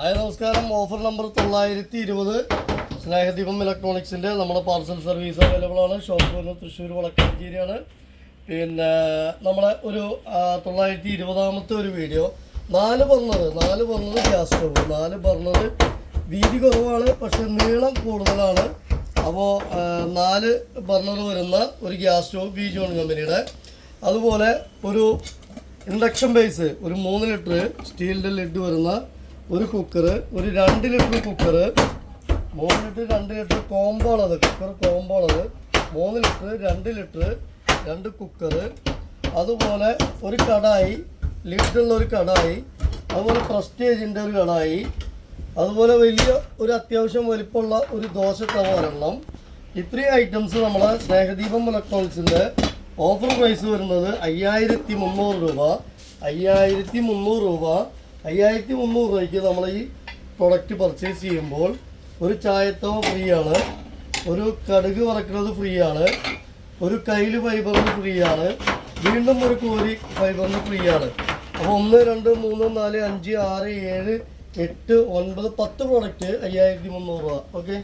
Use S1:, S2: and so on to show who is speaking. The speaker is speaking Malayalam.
S1: ഹായ് നമസ്കാരം. ഓഫർ നമ്പർ 920 സ്നേഹദീപം ഇലക്ട്രോണിക്സിൻ്റെ നമ്മുടെ പാർസൽ സർവീസ് അവൈലബിൾ ആണ്. ഷോപ്പ് വരുന്നത് തൃശ്ശൂർ വടക്കാഞ്ചേരിയാണ്. പിന്നെ നമ്മളെ ഒരു 920ാമത്തെ ഒരു video. 4 burner gas stove. 4 burner വീതി കുറവാണ്, പക്ഷെ നീളം കൂടുതലാണ്. അപ്പോൾ 4 ബർണർ വരുന്ന ഒരു ഗ്യാസ് സ്റ്റവ് ബീജോൺ കമ്പനിയുടെ. അതുപോലെ ഒരു ഇൻഡക്ഷൻ ബേസ്, ഒരു 3 ലിറ്റർ സ്റ്റീലിൻ്റെ ലിഡ് വരുന്ന ഒരു കുക്കർ, ഒരു 2 ലിറ്റർ കുക്കർ, 3 ലിറ്റർ 2 ലിറ്റർ കോമ്പോളത്, കുക്കർ കോമ്പോളത് 3 ലിറ്റർ 2 ലിറ്റർ 2 കുക്കർ. അതുപോലെ ഒരു കടായി, ലിഡുള്ള ഒരു കടായി, അതുപോലെ പ്രസ്റ്റേജിൻ്റെ ഒരു കടായി, അതുപോലെ വലിയ ഒരു അത്യാവശ്യം വലിപ്പമുള്ള ഒരു ദോശ തവ ഒരെണ്ണം. ഇത്രയും ഐറ്റംസ് നമ്മളെ സ്നേഹദീപം ഇലക്ട്രോണിക്സിൻ്റെ ഓഫർ പ്രൈസ് വരുന്നത് 5300 രൂപ. 5300 രൂപ. 5300 രൂപയ്ക്ക് നമ്മൾ ഈ പ്രൊഡക്റ്റ് പർച്ചേസ് ചെയ്യുമ്പോൾ ഒരു ചായത്തവ ഫ്രീ ആണ്, ഒരു കടുക് വറക്കുന്നത് ഫ്രീ ആണ്, ഒരു കയ്യിൽ ഫൈബറിന് ഫ്രീ ആണ്, വീണ്ടും ഒരു കോരി ഫൈബറിന് ഫ്രീ ആണ്. അപ്പോൾ 1 2 3 4 5 6 7 8 9 10 പ്രൊഡക്റ്റ് 5300 രൂപ. ഓക്കെ.